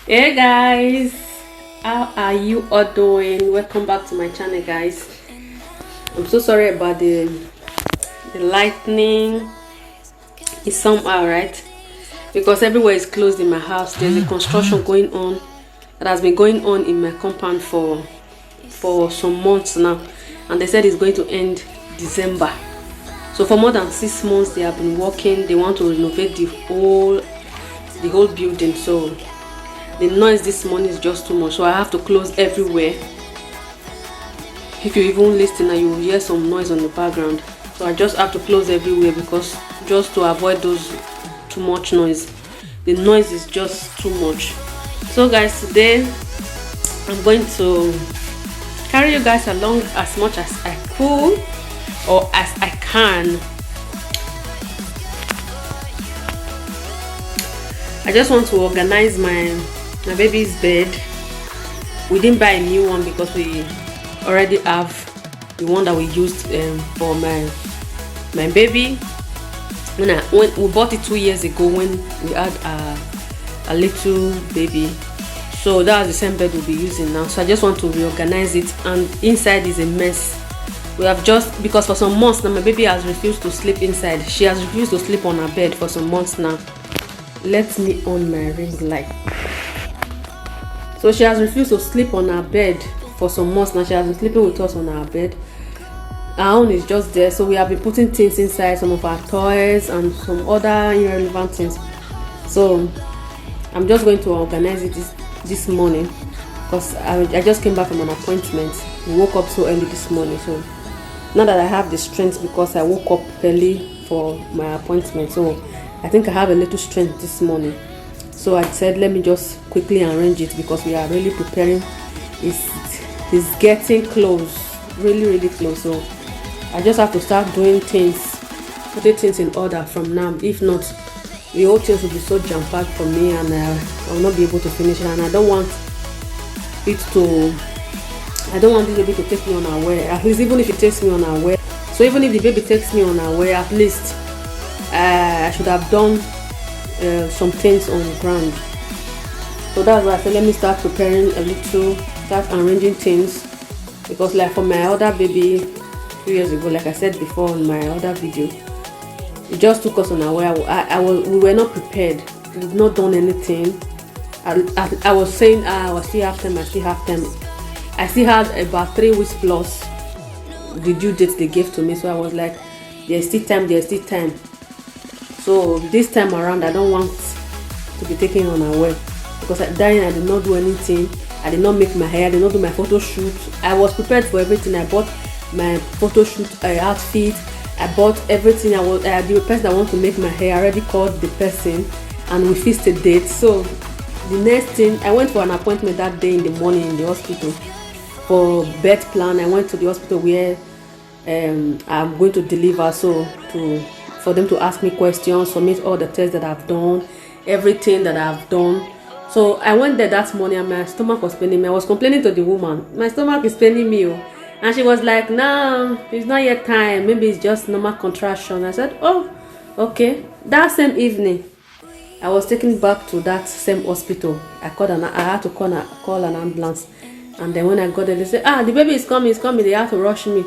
Hey guys, how are you all doing? Welcome back to my channel, guys. I'm so sorry about the lightning. It's somehow, right? Because everywhere is closed in my house. There's a construction going on that has been going on in my compound for some months now, and they said it's going to end December. So for more than 6 months they have been working. They want to renovate the whole building. So the noise this morning is just too much, so I have to close everywhere. If you even listen, you will hear some noise on the background, so I just have to close everywhere because just to avoid those too much noise. The noise is just too much. So guys, today I'm going to carry you guys along as much as I could or as I can. I just want to organize my baby's bed. We didn't buy a new one because we already have the one that we used for my baby when we bought it 2 years ago when we had a little baby. So that's the same bed we'll be using now. So I just want to reorganize it, and inside is a mess. We have just, because for some months now my baby has refused to sleep inside. She has refused to sleep on her bed for some months now. Let me on my ring light. So she has refused to sleep on her bed for some months now. She has been sleeping with us on our bed. Our own is just there, so we have been putting things inside, some of our toys and some other irrelevant things. So I'm just going to organize it this morning because I just came back from an appointment. We woke up so early this morning, so now that I have the strength because I woke up early for my appointment, so I think I have a little strength this morning. So I said let me just quickly arrange it because we are really preparing. It's getting close, really close. So I just have to start doing things, putting things in order from now. If not, the whole things will be so jam-packed for me and I will not be able to finish it. And I don't want this baby to take me unaware. At least even if it takes me unaware. So even if the baby takes me unaware, at least I should have done some things on the ground. So that's why I said let me start preparing a little, start arranging things, because like for my other baby 2 years ago, like I said before in my other video, it just took us unaware. We were not prepared. We've not done anything. I was saying I still have time. I still had about 3 weeks plus the due date they gave to me. So I was like, there's still time. So this time around I don't want to be taken unaware, because then I did not do anything. I did not make my hair, I did not do my photo shoot. I was prepared for everything. I bought my photo shoot outfit, I bought everything. The person that want to make my hair, I already called the person and we fixed a date. So the next thing, I went for an appointment that day in the morning in the hospital for birth plan. I went to the hospital where I'm going to deliver, so for them to ask me questions, submit all the tests that I've done, everything that I've done. So I went there that morning and my stomach was paining me. I was complaining to the woman, my stomach is paining me, and she was like, no, it's not yet time, maybe it's just normal contraction. I said, oh, okay. That same evening I was taken back to that same hospital. I had to call an ambulance, and then when I got there they said, the baby is coming. They had to rush me.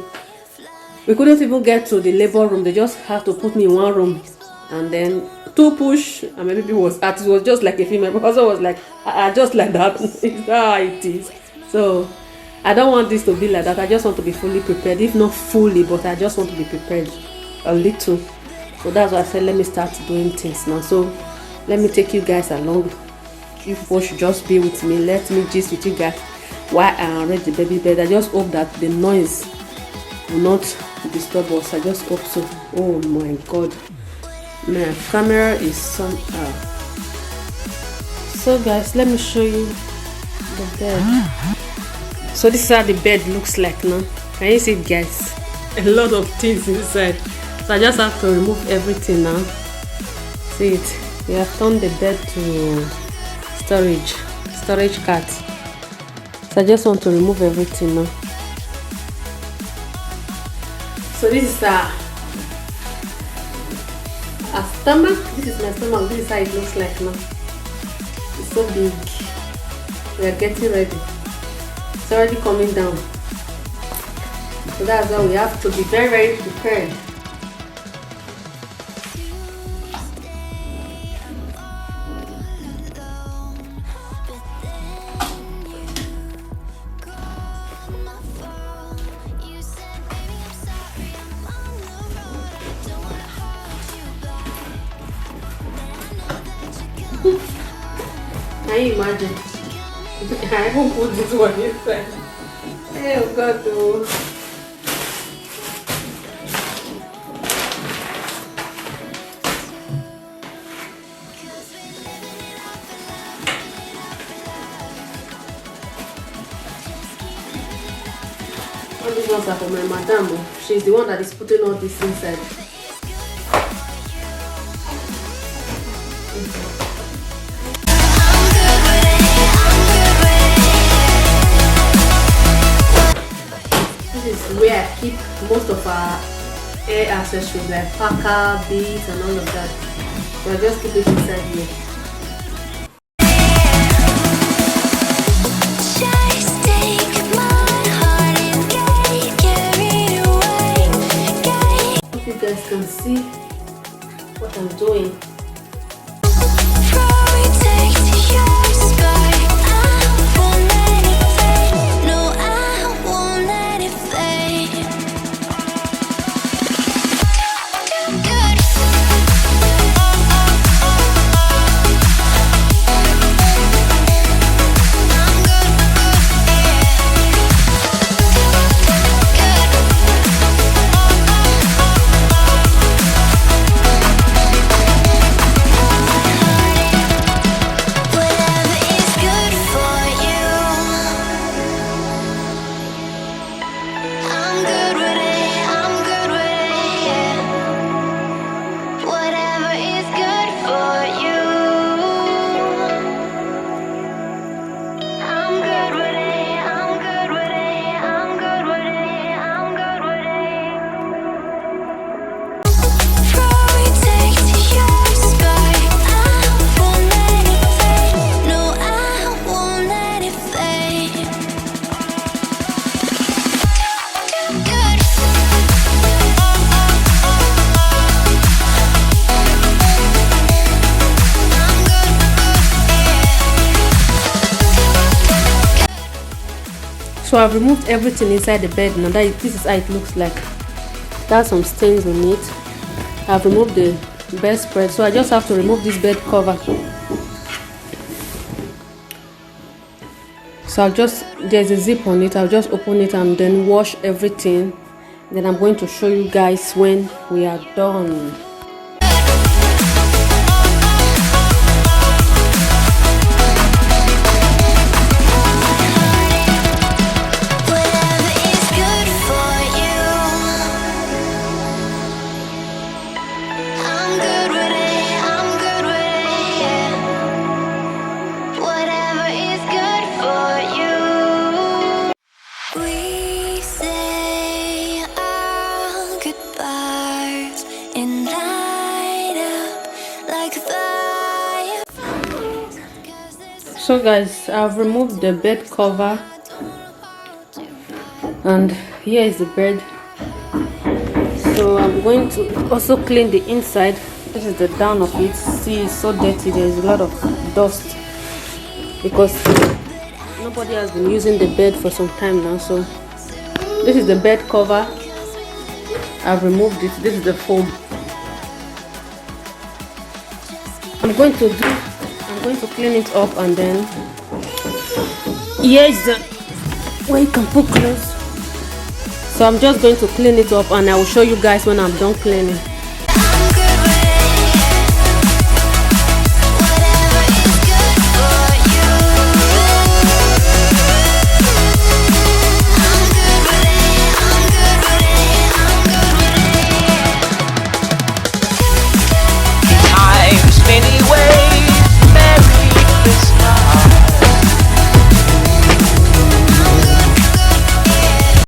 We couldn't even get to the labor room. They just had to put me in one room, and then 2 push, and my baby was at. It was just like a female, because I was like, just like that. It's how it is. So I don't want this to be like that. I just want to be fully prepared, if not fully, but I just want to be prepared a little. So that's why I said let me start doing things now. So let me take you guys along. You people should just be with me. Let me gist with you guys while I arrange the baby bed. I just hope that the noise will not disturb us. I just hope so. Oh my god, my camera is somehow. So guys, let me show you the bed. So this is how the bed looks like now. Can you see it, guys? A lot of things inside. So I just have to remove everything now. See it? We have turned the bed to storage cart. So I just want to remove everything now. So this is a stomach. This is my stomach. This is how it looks like now. It's so big. We are getting ready. It's already coming down. So that's why we have to be very, very prepared. Can you imagine? I won't put this one inside. Oh God, though. All these ones are for my madam. She's the one that is putting all this inside. This is where I keep most of our hair accessories like packer, beads and all of that. So I just keep it inside here. If you guys can see what I'm doing. So I've removed everything inside the bed. Now this is how it looks like. There's some stains on it. I've removed the bedspread, so I just have to remove this bed cover. So there's a zip on it. I'll just open it and then wash everything. Then I'm going to show you guys when we are done. So guys, I've removed the bed cover and here is the bed. So I'm going to also clean the inside. This is the down of it. See, it's so dirty. There's a lot of dust because nobody has been using the bed for some time now. So this is the bed cover. I've removed it. This is the foam. I'm going to clean it up, and then here is the where you can put clothes. So I'm just going to clean it up and I will show you guys when I'm done cleaning.